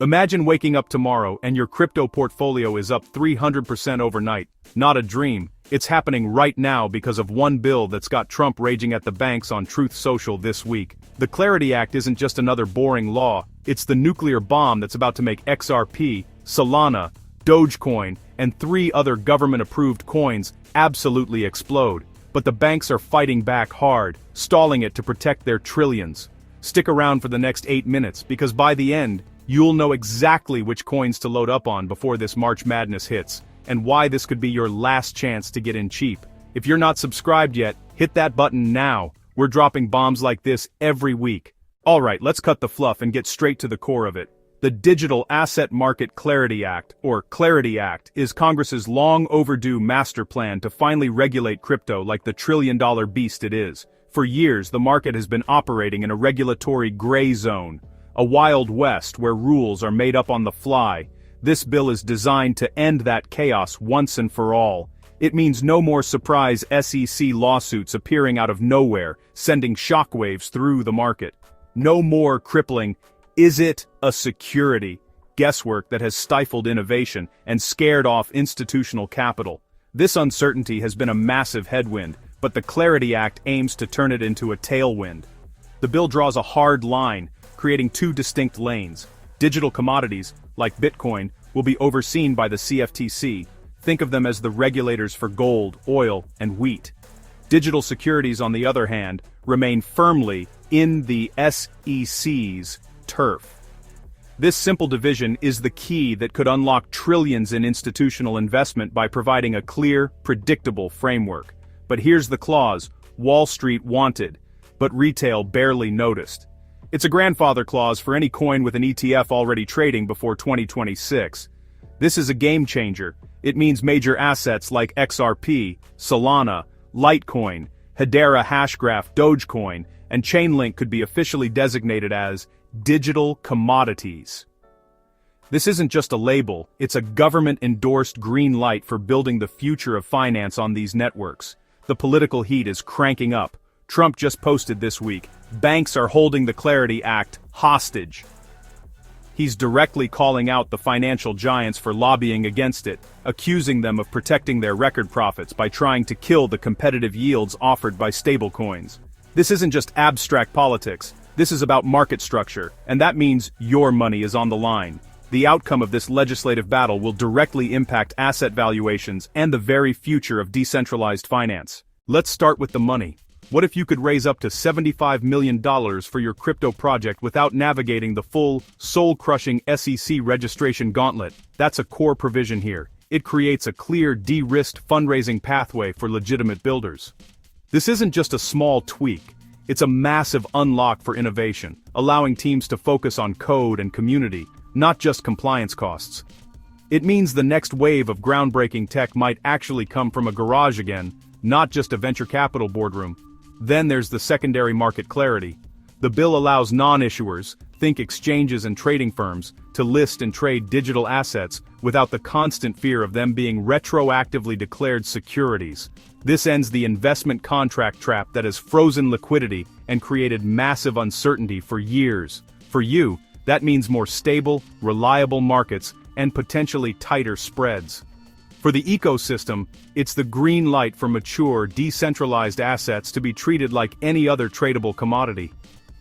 Imagine waking up tomorrow and your crypto portfolio is up 300% overnight. Not a dream, it's happening right now because of one bill that's got Trump raging at the banks on Truth Social this week. The Clarity Act isn't just another boring law, it's the nuclear bomb that's about to make XRP, Solana, Dogecoin, and 3 other government-approved coins absolutely explode. But the banks are fighting back hard, stalling it to protect their trillions. Stick around for the next 8 minutes because by the end, you'll know exactly which coins to load up on before this March Madness hits, and why this could be your last chance to get in cheap. If you're not subscribed yet, hit that button now. We're dropping bombs like this every week. Alright, let's cut the fluff and get straight to the core of it. The Digital Asset Market Clarity Act, or Clarity Act, is Congress's long overdue master plan to finally regulate crypto like the trillion-dollar beast it is. For years, the market has been operating in a regulatory gray zone, a wild west where rules are made up on the fly. This bill is designed to end that chaos once and for all. It means no more surprise SEC lawsuits appearing out of nowhere, sending shockwaves through the market. No more crippling, "Is it a security?" guesswork that has stifled innovation and scared off institutional capital. This uncertainty has been a massive headwind, but the Clarity Act aims to turn it into a tailwind. The bill draws a hard line, creating 2 distinct lanes. Digital commodities, like Bitcoin, will be overseen by the CFTC. Think of them as the regulators for gold, oil, and wheat. Digital securities, on the other hand, remain firmly in the SEC's turf. This simple division is the key that could unlock trillions in institutional investment by providing a clear, predictable framework. But here's the clause: Wall Street wanted, but retail barely noticed. It's a grandfather clause for any coin with an ETF already trading before 2026. This is a game changer. It means major assets like XRP, Solana, Litecoin, Hedera Hashgraph, Dogecoin, and Chainlink could be officially designated as digital commodities. This isn't just a label, it's a government-endorsed green light for building the future of finance on these networks. The political heat is cranking up. Trump just posted this week, "Banks are holding the Clarity Act hostage." He's directly calling out the financial giants for lobbying against it, accusing them of protecting their record profits by trying to kill the competitive yields offered by stablecoins. This isn't just abstract politics, this is about market structure, and that means your money is on the line. The outcome of this legislative battle will directly impact asset valuations and the very future of decentralized finance. Let's start with the money. What if you could raise up to $75 million for your crypto project without navigating the full, soul-crushing SEC registration gauntlet? That's a core provision here. It creates a clear, de-risked fundraising pathway for legitimate builders. This isn't just a small tweak, it's a massive unlock for innovation, allowing teams to focus on code and community, not just compliance costs. It means the next wave of groundbreaking tech might actually come from a garage again, not just a venture capital boardroom. Then there's the secondary market clarity. The bill allows non-issuers, think exchanges and trading firms, to list and trade digital assets without the constant fear of them being retroactively declared securities. This ends the investment contract trap that has frozen liquidity and created massive uncertainty for years. For you, that means more stable, reliable markets and potentially tighter spreads. For the ecosystem, it's the green light for mature, decentralized assets to be treated like any other tradable commodity.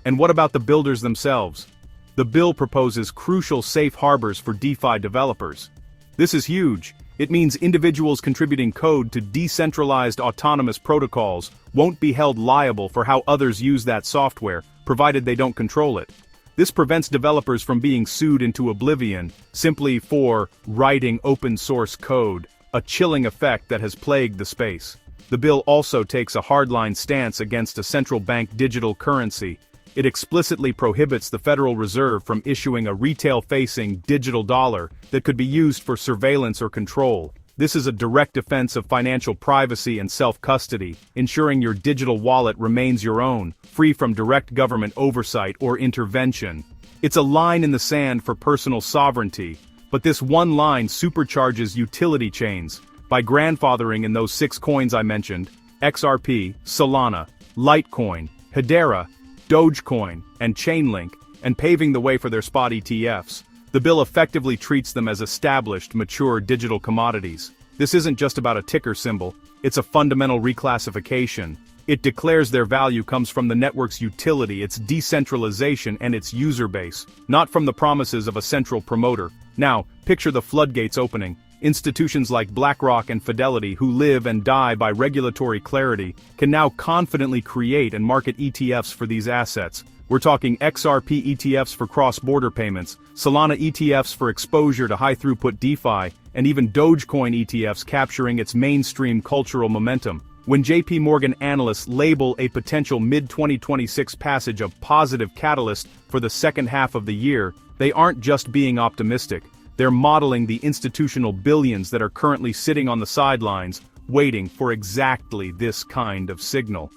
And what about the builders themselves? The bill proposes crucial safe harbors for DeFi developers. This is huge. It means individuals contributing code to decentralized autonomous protocols won't be held liable for how others use that software, provided they don't control it. This prevents developers from being sued into oblivion simply for writing open-source code, a chilling effect that has plagued the space. The bill also takes a hardline stance against a central bank digital currency. It explicitly prohibits the Federal Reserve from issuing a retail-facing digital dollar that could be used for surveillance or control. This is a direct defense of financial privacy and self-custody, ensuring your digital wallet remains your own, free from direct government oversight or intervention. It's a line in the sand for personal sovereignty, but this one line supercharges utility chains by grandfathering in those 6 coins I mentioned: XRP, Solana, Litecoin, Hedera, Dogecoin, and Chainlink, and paving the way for their spot ETFs. The bill effectively treats them as established, mature digital commodities. This isn't just about a ticker symbol, it's a fundamental reclassification. It declares their value comes from the network's utility, its decentralization, and its user base, not from the promises of a central promoter. Now, picture the floodgates opening. Institutions like BlackRock and Fidelity, who live and die by regulatory clarity, can now confidently create and market ETFs for these assets. We're talking XRP ETFs for cross-border payments, Solana ETFs for exposure to high-throughput DeFi, and even Dogecoin ETFs capturing its mainstream cultural momentum. When JP Morgan analysts label a potential mid-2026 passage a positive catalyst for the second half of the year, they aren't just being optimistic. They're modeling the institutional billions that are currently sitting on the sidelines, waiting for exactly this kind of signal.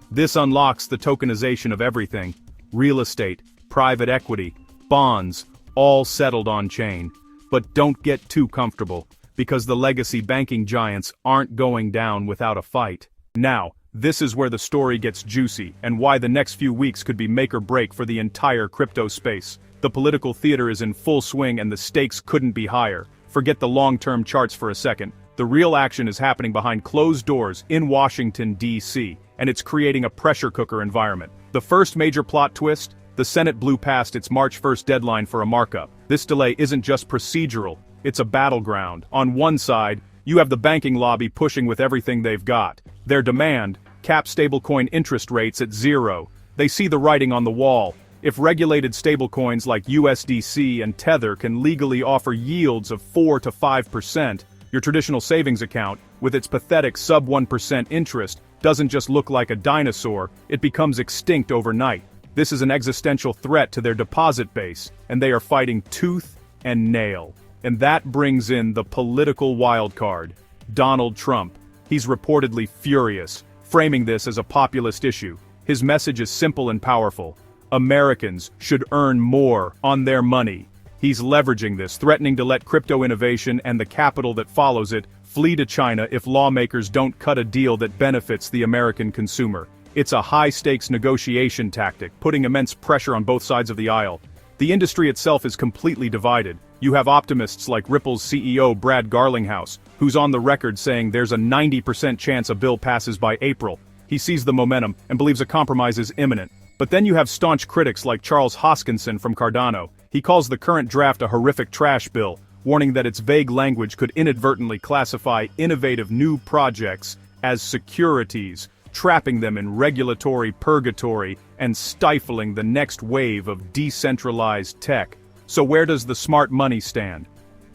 This unlocks the tokenization of everything: real estate, private equity, bonds, all settled on-chain. But don't get too comfortable, because the legacy banking giants aren't going down without a fight. Now, this is where the story gets juicy, and why the next few weeks could be make or break for the entire crypto space. The political theater is in full swing and the stakes couldn't be higher. Forget the long-term charts for a second. The real action is happening behind closed doors in Washington, D.C., and it's creating a pressure cooker environment. The first major plot twist: the Senate blew past its March 1st deadline for a markup. This delay isn't just procedural, it's a battleground. On one side, you have the banking lobby pushing with everything they've got. Their demand: cap stablecoin interest rates at zero. They see the writing on the wall. If regulated stablecoins like USDC and Tether can legally offer yields of 4 to 5%, your traditional savings account, with its pathetic sub 1% interest, doesn't just look like a dinosaur, it becomes extinct overnight. This is an existential threat to their deposit base, and they are fighting tooth and nail. And that brings in the political wildcard: Donald Trump. He's reportedly furious, framing this as a populist issue. His message is simple and powerful: Americans should earn more on their money. He's leveraging this, threatening to let crypto innovation and the capital that follows it flee to China if lawmakers don't cut a deal that benefits the American consumer. It's a high-stakes negotiation tactic, putting immense pressure on both sides of the aisle. The industry itself is completely divided. You have optimists like Ripple's CEO Brad Garlinghouse, who's on the record saying there's a 90% chance a bill passes by April. He sees the momentum and believes a compromise is imminent. But then you have staunch critics like Charles Hoskinson from Cardano. He calls the current draft a horrific trash bill, warning that its vague language could inadvertently classify innovative new projects as securities, trapping them in regulatory purgatory and stifling the next wave of decentralized tech. So where does the smart money stand?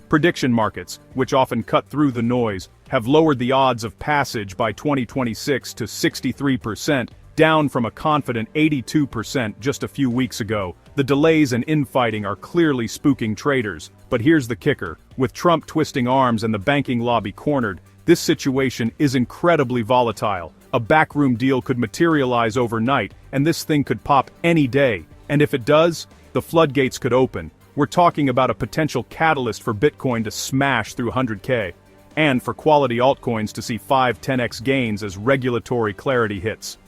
Prediction markets, which often cut through the noise, have lowered the odds of passage by 2026 to 63%, down from a confident 82% just a few weeks ago. The delays and infighting are clearly spooking traders. But here's the kicker: with Trump twisting arms and the banking lobby cornered, this situation is incredibly volatile. A backroom deal could materialize overnight, and this thing could pop any day. And if it does, the floodgates could open. We're talking about a potential catalyst for Bitcoin to smash through 100K, and for quality altcoins to see 5-10x gains as regulatory clarity hits.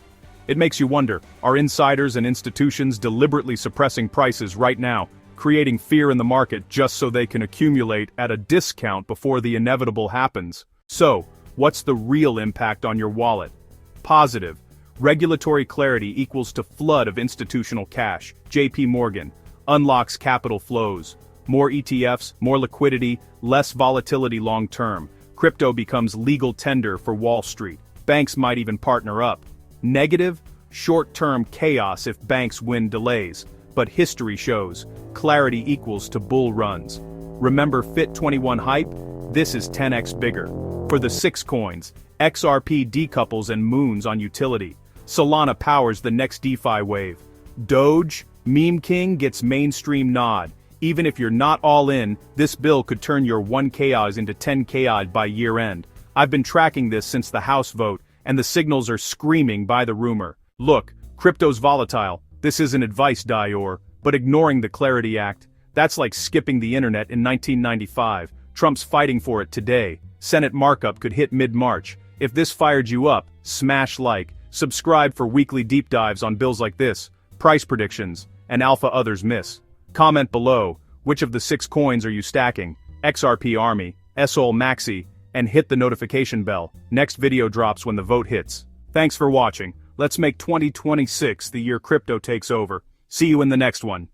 It makes you wonder, are insiders and institutions deliberately suppressing prices right now, creating fear in the market just so they can accumulate at a discount before the inevitable happens? So, what's the real impact on your wallet? Positive. Regulatory clarity equals to flood of institutional cash. JP Morgan unlocks capital flows. More ETFs, more liquidity, less volatility long term. Crypto becomes legal tender for Wall Street. Banks might even partner up. Negative, short-term chaos if banks win delays, but history shows clarity equals to bull runs. Remember FIT21 hype? This is 10x bigger. For the 6 coins, XRP decouples and moons on utility. Solana powers the next DeFi wave. DOGE, Meme King gets mainstream nod. Even if you're not all in, this bill could turn your 1K into 10K by year end. I've been tracking this since the House vote, and the signals are screaming by the rumor. Look, crypto's volatile. This isn't advice, Dior, but ignoring the Clarity Act, that's like skipping the internet in 1995. Trump's fighting for it today. Senate markup could hit mid-March. If this fired you up, smash like, subscribe for weekly deep dives on bills like this, price predictions, and alpha others miss. Comment below, Which of the 6 coins are you stacking? XRP Army, SOL Maxi, and hit the notification bell. Next video drops when the vote hits. Thanks for watching. Let's make 2026 the year crypto takes over. See you in the next one.